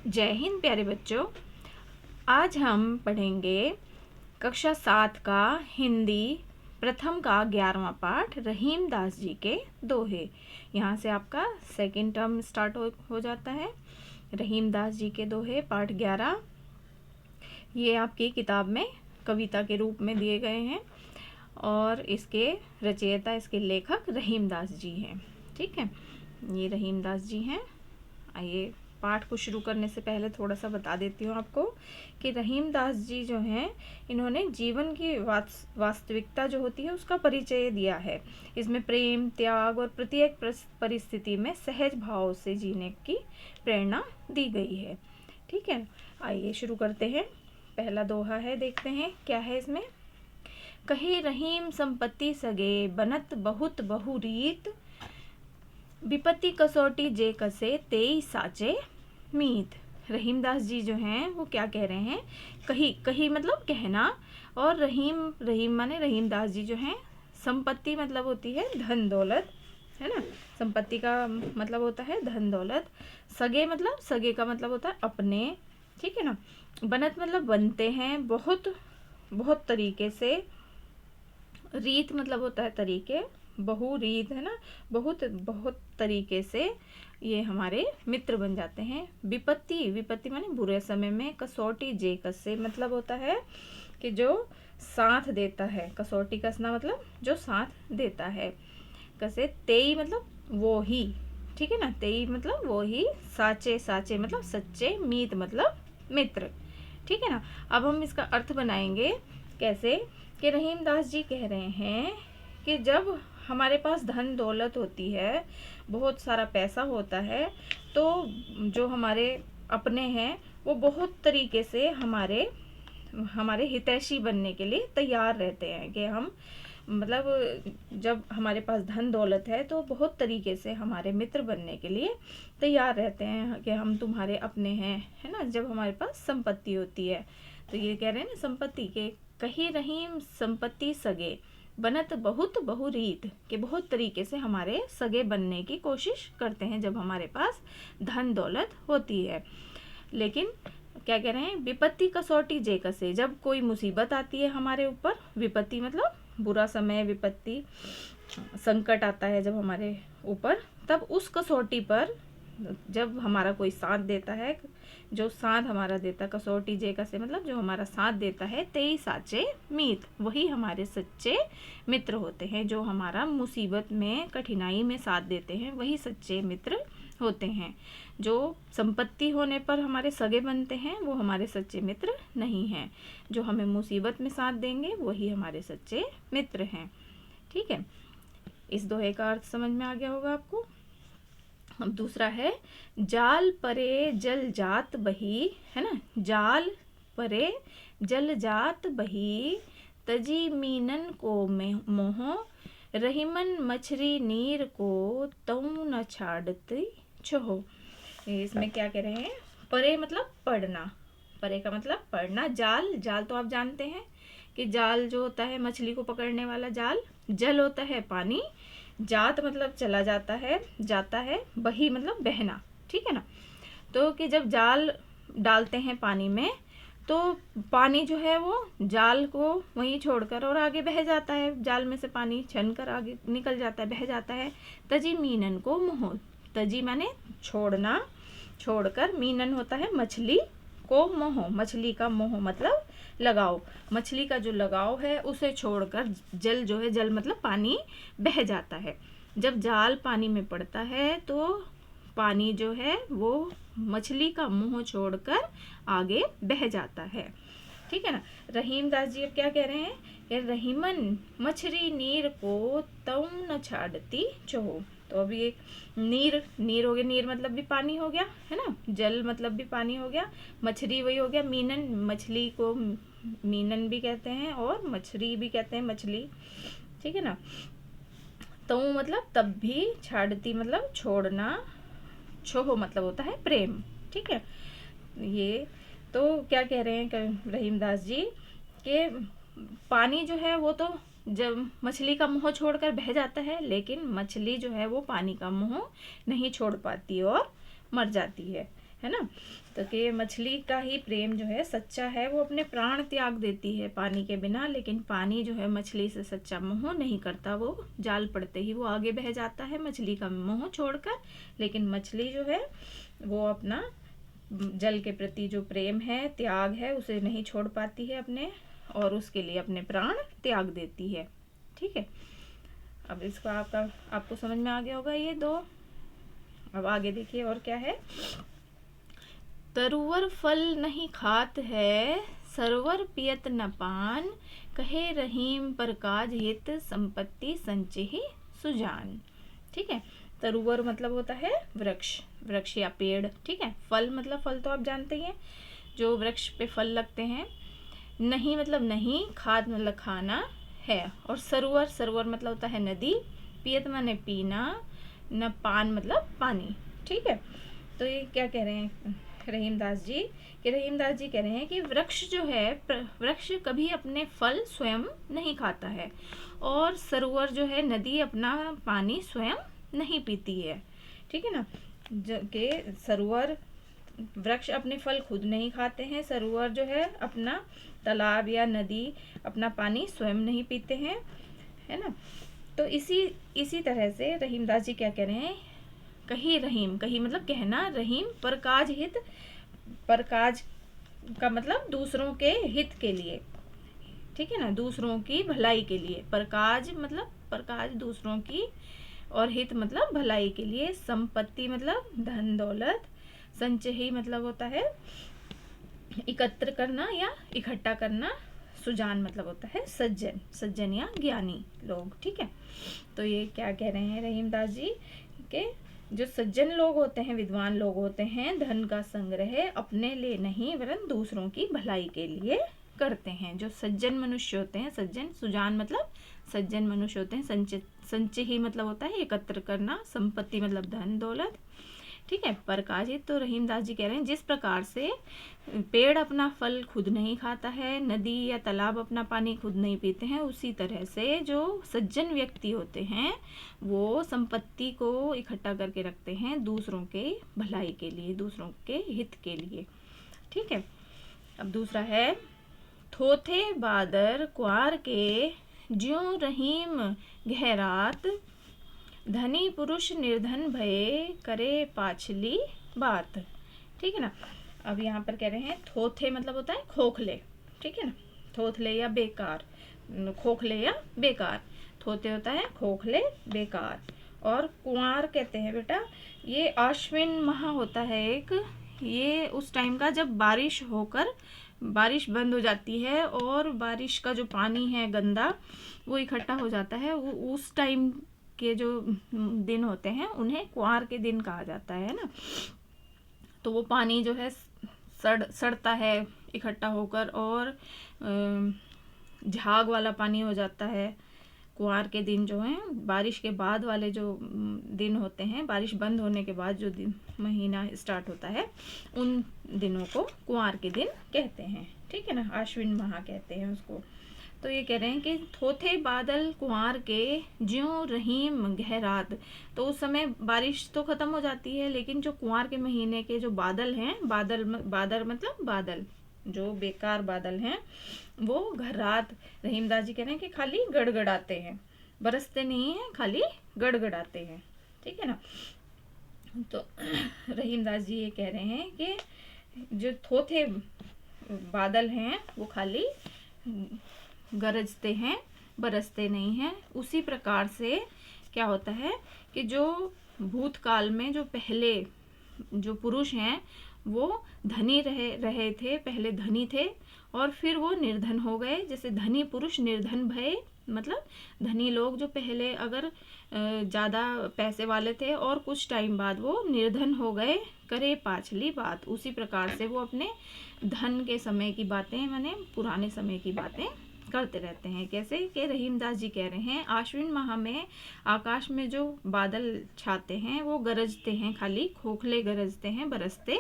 जय हिंद प्यारे बच्चों। आज हम पढ़ेंगे कक्षा 7 का हिंदी प्रथम का 11वां पाठ रहीम दास जी के दोहे। यहाँ से आपका सेकंड टर्म स्टार्ट हो जाता है। रहीम दास जी के दोहे पाठ 11 ये आपकी किताब में कविता के रूप में दिए गए हैं और इसके रचयिता, इसके लेखक रहीम दास जी हैं। ठीक है, ये रहीम दास जी हैं। आइए पाठ को शुरू करने से पहले थोड़ा सा बता देती हूँ आपको कि रहीम दास जी जो हैं, इन्होंने जीवन की वास्तविकता जो होती है उसका परिचय दिया है। इसमें प्रेम, त्याग और प्रत्येक परिस्थिति में सहज भाव से जीने की प्रेरणा दी गई है। ठीक है, आइए शुरू करते हैं। पहला दोहा है, देखते हैं क्या है इसमें। कहे रहीम संपत्ति सगे, बनत बहुत बहुरीत, विपत्ति कसौटी जे कसे, तेई साचे मीत। रहीम दास जी जो हैं वो क्या कह रहे हैं, कही मतलब कहना, और रहीम माने रहीम दास जी जो हैं, संपत्ति मतलब होती है धन दौलत, है ना। संपत्ति का मतलब होता है धन दौलत। सगे मतलब, सगे का मतलब होता है अपने, ठीक है ना। बनत मतलब बनते हैं, बहुत बहुत तरीके से। रीत मतलब होता है तरीके, बहु रीत है ना, बहुत बहुत तरीके से ये हमारे मित्र बन जाते हैं। विपत्ति माने बुरे समय में। कसौटी जे कसे मतलब होता है कि जो साथ देता है। कसौटी कसना मतलब जो साथ देता है। कसे तेई मतलब वो ही, ठीक है ना। तेई मतलब वो ही। साचे मतलब सच्चे। मीत मतलब मित्र, ठीक है ना। अब हम इसका अर्थ बनाएंगे कैसे कि रहीम दास जी कह रहे हैं कि जब हमारे पास धन दौलत होती है, बहुत सारा पैसा होता है, तो जो हमारे अपने हैं वो बहुत तरीके से हमारे हितैषी बनने के लिए तैयार रहते हैं। कि हम मतलब जब हमारे पास धन दौलत है तो बहुत तरीके से हमारे मित्र बनने के लिए तैयार रहते हैं कि हम तुम्हारे अपने हैं, है ना। जब हमारे पास संपत्ति होती है तो ये कह रहे हैं ना, संपत्ति के कही रहीम संपत्ति सगे, बनत बहुत बहुरीत, के बहुत तरीके से हमारे सगे बनने की कोशिश करते हैं जब हमारे पास धन दौलत होती है। लेकिन क्या कह रहे हैं, विपत्ति कसौटी जे कसे, जब कोई मुसीबत आती है हमारे ऊपर, विपत्ति मतलब बुरा समय, विपत्ति संकट आता है जब हमारे ऊपर, तब उस कसौटी पर जब हमारा कोई साथ देता है, जो साथ हमारा देता, कसौटी जे कसे मतलब जो हमारा साथ देता है, तेई साचे मीत, वही हमारे सच्चे मित्र होते हैं। जो हमारा मुसीबत में, कठिनाई में साथ देते हैं, वही सच्चे मित्र होते हैं। जो संपत्ति होने पर हमारे सगे बनते हैं वो हमारे सच्चे मित्र नहीं हैं। जो हमें मुसीबत में साथ देंगे वही हमारे सच्चे मित्र हैं। ठीक है, इस दोहे का अर्थ समझ में आ गया होगा आपको। अब दूसरा है, जाल परे जल जात बही, है ना। जाल परे जल जात बही, तजी मीनन को मोह, रहीमन मछरी नीर को, तऊ न छाड़ती छोहो। इसमें क्या कह रहे हैं, परे मतलब पढ़ना, परे का मतलब पढ़ना। जाल तो आप जानते हैं कि जाल जो होता है मछली को पकड़ने वाला जाल। जल होता है पानी। जात मतलब चला जाता है। बही मतलब बहना, ठीक है ना। तो कि जब जाल डालते हैं पानी में तो पानी जो है वो जाल को वहीं छोड़कर और आगे बह जाता है। जाल में से पानी छन कर आगे निकल जाता है, बह जाता है। तजी मीनन को मोह, तजी माने छोड़ना, छोड़कर। मीनन होता है मछली को, मोह मछली का मोह मतलब लगाव। मछली का जो लगाव है उसे छोड़कर जल जो है, जल मतलब पानी, बह जाता है। जब जाल पानी में पड़ता है तो पानी जो है वो मछली का मुंह छोड़कर आगे बह जाता है, ठीक है ना। रहीम दास जी अब क्या कह रहे हैं कि रहीमन मछली नीर को, तऊ न छाड़ती छोहो। तो अभी एक नीर हो गया, नीर मतलब भी पानी हो गया, है ना। जल मतलब भी पानी हो गया। मछली वही हो गया। मीनन, मछली को मीनन भी कहते हैं और मछली भी कहते हैं, मछली, ठीक है ना। तऊ मतलब तब भी, छाड़ती मतलब छोड़ना, छोहो मतलब होता है प्रेम, ठीक है। ये तो क्या कह रहे हैं रहीम दास जी कि पानी जो है वो तो जब मछली का मुंह छोड़कर बह जाता है, लेकिन मछली जो है वो पानी का मुंह नहीं छोड़ पाती और मर जाती है है ना। तो कि मछली का ही प्रेम जो है सच्चा है, वो अपने प्राण त्याग देती है पानी के बिना, लेकिन पानी जो है मछली से सच्चा मोह नहीं करता, वो जाल पड़ते ही वो आगे बह जाता है मछली का मोह छोड़कर। लेकिन मछली जो है वो अपना जल के प्रति जो प्रेम है, त्याग है, उसे नहीं छोड़ पाती है अपने, और उसके लिए अपने प्राण त्याग देती है। ठीक है, अब इसको आपको समझ में आ गया होगा ये दो। अब आगे देखिए और क्या है। तरुवर फल नहीं खात है, सरवर पियत न पान, कहे रहीम पर काज हित, संपत्ति संचहि सुजान। ठीक है, तरुवर मतलब होता है वृक्ष, वृक्ष या पेड़। ठीक है, फल मतलब फल तो आप जानते ही हैं, जो वृक्ष पे फल लगते हैं। नहीं मतलब नहीं, खाद मतलब खाना है, और सरोवर, सरोवर मतलब होता है नदी, पियत माने पीना, न पान मतलब पानी। ठीक है, तो ये क्या कह रहे हैं रहीमदास जी, कि रहीमदास जी कह रहे हैं कि वृक्ष जो है, वृक्ष कभी अपने फल स्वयं नहीं खाता है, और सरोवर जो है नदी अपना पानी स्वयं नहीं पीती है। ठीक है ना, जो कि सरोवर, वृक्ष अपने फल खुद नहीं खाते हैं, सरोवर जो है अपना तालाब या नदी अपना पानी स्वयं नहीं पीते हैं, है ना। तो इसी तरह से रहीमदास जी क्या कह रहे हैं, कही रहीम, कही मतलब कहना, रहीम परकाज हित, परकाज का मतलब दूसरों के हित के लिए। ठीक है ना, दूसरों की भलाई के लिए, परकाज मतलब परकाज दूसरों की, और हित मतलब भलाई के लिए, संपत्ति मतलब धन दौलत, संचय मतलब होता है एकत्र करना या इकट्ठा करना, सुजान मतलब होता है सज्जन, सज्जन या ज्ञानी लोग। ठीक है, तो ये क्या कह रहे हैं रहीमदास जी के जो सज्जन लोग होते हैं, विद्वान लोग होते हैं, धन का संग्रह अपने लिए नहीं वरन दूसरों की भलाई के लिए करते हैं। जो सज्जन मनुष्य होते हैं, सज्जन, सुजान मतलब सज्जन मनुष्य होते हैं, संचय ही मतलब होता है एकत्र करना, संपत्ति मतलब धन दौलत। ठीक है, प्रकाशित, तो रहीमदास जी कह रहे हैं जिस प्रकार से पेड़ अपना फल खुद नहीं खाता है, नदी या तालाब अपना पानी खुद नहीं पीते हैं, उसी तरह से जो सज्जन व्यक्ति होते हैं वो संपत्ति को इकट्ठा करके रखते हैं दूसरों के भलाई के लिए, दूसरों के हित के लिए। ठीक है, अब दूसरा है, थोथे बादर कुआर के, ज्यों रहीम गहरात, धनी पुरुष निर्धन भये, करे पाछली बात। ठीक है ना, अब यहाँ पर कह रहे हैं थोथे मतलब होता है खोखले। ठीक है ना, थोथले या बेकार, खोखले या बेकार, थोथे होता है खोखले बेकार, और कुंवार कहते हैं बेटा, ये आश्विन माह होता है एक, ये उस टाइम का जब बारिश होकर बारिश बंद हो जाती है और बारिश का जो पानी है गंदा वो इकट्ठा हो जाता है, वो उस टाइम के जो दिन होते हैं उन्हें कुंवार के दिन कहा जाता है ना। तो वो पानी जो है सड़ता है इकट्ठा होकर, और झाग वाला पानी हो जाता है। कुंवार के दिन जो हैं, बारिश के बाद वाले जो दिन होते हैं, बारिश बंद होने के बाद जो दिन महीना स्टार्ट होता है, उन दिनों को कुंवार के दिन कहते हैं। ठीक है ना, आश्विन माह कहते हैं उसको। तो ये कह रहे हैं कि थोथे बादल कुंवार के, ज्यों रहीम गहरात, तो उस समय बारिश तो खत्म हो जाती है, लेकिन जो कुंवार के महीने के जो बादल हैं, बादल मतलब बादल, जो बेकार बादल हैं, वो घरात, रहीमदास जी कह रहे हैं कि खाली गड़गड़ाते हैं, बरसते नहीं हैं, खाली गड़गड़ाते हैं। ठीक है ना, तो रहीमदास जी ये कह रहे हैं कि जो थोथे बादल हैं वो खाली गरजते हैं, बरसते नहीं हैं। उसी प्रकार से क्या होता है कि जो भूतकाल में जो पहले जो पुरुष हैं वो धनी रहे थे, पहले धनी थे और फिर वो निर्धन हो गए। जैसे धनी पुरुष निर्धन भये, मतलब धनी लोग जो पहले अगर ज़्यादा पैसे वाले थे और कुछ टाइम बाद वो निर्धन हो गए, करे पाछली बात। उसी प्रकार से वो अपने धन के समय की बातें, माने पुराने समय की बातें करते रहते हैं। कैसे कि रहीमदास जी कह रहे हैं, आश्विन माह में आकाश में जो बादल छाते हैं वो गरजते हैं, खाली खोखले गरजते हैं, बरसते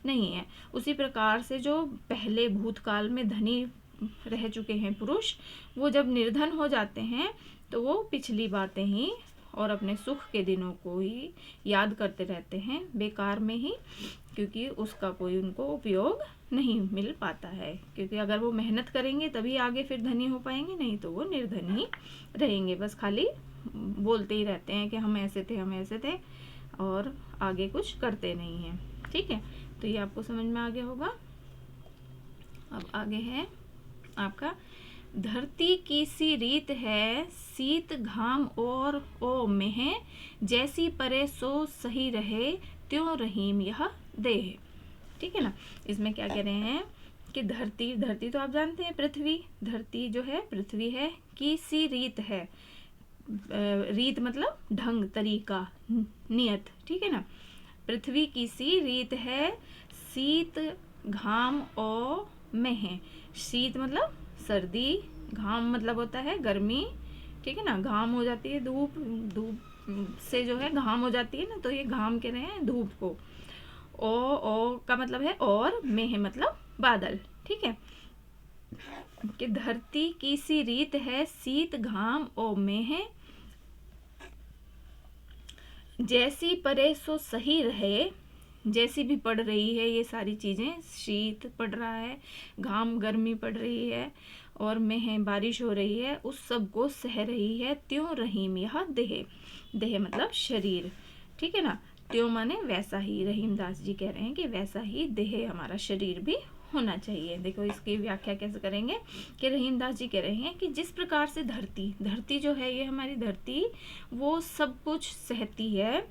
नहीं है। उसी प्रकार से जो पहले भूतकाल में धनी रह चुके हैं पुरुष, वो जब निर्धन हो जाते हैं तो वो पिछली बातें ही और अपने सुख के दिनों को ही याद करते रहते हैं, बेकार में ही क्योंकि उसका कोई उनको उपयोग नहीं मिल पाता है, क्योंकि अगर वो मेहनत करेंगे तभी आगे फिर धनी हो पाएंगे, नहीं तो वो निर्धन ही रहेंगे, बस खाली बोलते ही रहते हैं कि हम ऐसे थे हम ऐसे थे और आगे कुछ करते नहीं हैं। ठीक है, तो ये आपको समझ में आ गया होगा। अब आगे है आपका, धरती की सी रीत है शीत घाम और ओ मेह, जैसी परे सो सही रहे त्यों रहीम यह देह। ठीक है ना, इसमें क्या कह रहे हैं कि धरती, धरती तो आप जानते हैं पृथ्वी, धरती जो है पृथ्वी है, की सी रीत है, रीत मतलब ढंग, तरीका, नियत। ठीक है ना, पृथ्वी की सी रीत है शीत घाम और मेह। शीत मतलब सर्दी, घाम मतलब होता है गर्मी। ठीक है ना, घाम हो जाती है धूप, धूप से जो है घाम हो जाती है ना, तो ये घाम कह रहे हैं धूप को। ओ का मतलब है और, मेह मतलब बादल। ठीक है, कि धरती की सी रीत है शीत घाम ओ मेह, जैसी परे सो सही रहे। जैसी भी पड़ रही है ये सारी चीज़ें, शीत पड़ रहा है, घाम गर्मी पड़ रही है, और मेह बारिश हो रही है, उस सब को सह रही है त्यों रहीम यह देह। देह मतलब शरीर। ठीक है ना, त्यों माने वैसा ही, रहीमदास जी कह रहे हैं कि वैसा ही देह हमारा शरीर भी होना चाहिए। देखो इसकी व्याख्या कैसे करेंगे कि रहीमदास जी कह रहे हैं कि जिस प्रकार से धरती, धरती जो है ये हमारी धरती, वो सब कुछ सहती है।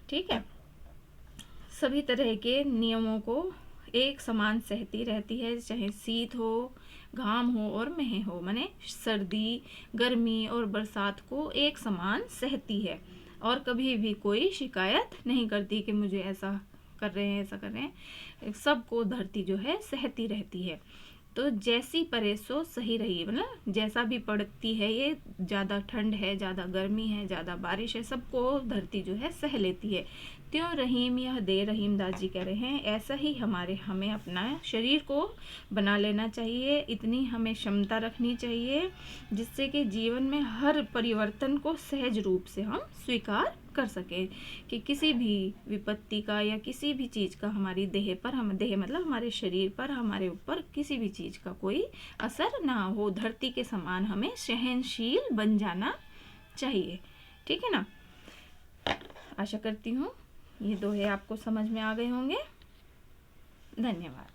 ठीक है, सभी तरह के नियमों को एक समान सहती रहती है, चाहे शीत हो, घाम हो और मेह हो, माने सर्दी गर्मी और बरसात को एक समान सहती है, और कभी भी कोई शिकायत नहीं करती कि मुझे ऐसा कर रहे हैं ऐसा कर रहे हैं, सबको धरती जो है सहती रहती है। तो जैसी परेसो सही रही, मतलब जैसा भी पड़ती है, ये ज़्यादा ठंड है, ज़्यादा गर्मी है, ज़्यादा बारिश है, सबको धरती जो है सह लेती है। त्यों रहीम यह दे, रहीमदास जी कह रहे हैं ऐसा ही हमें अपना शरीर को बना लेना चाहिए, इतनी हमें क्षमता रखनी चाहिए जिससे कि जीवन में हर परिवर्तन को सहज रूप से हम स्वीकार कर सकें, कि किसी भी विपत्ति का या किसी भी चीज़ का हमारी देह पर, हम देह मतलब हमारे शरीर पर, हमारे ऊपर किसी भी चीज़ का कोई असर ना हो। धरती के समान हमें सहनशील बन जाना चाहिए। ठीक है ना, आशा करती हूँ ये दोहे आपको समझ में आ गए होंगे। धन्यवाद।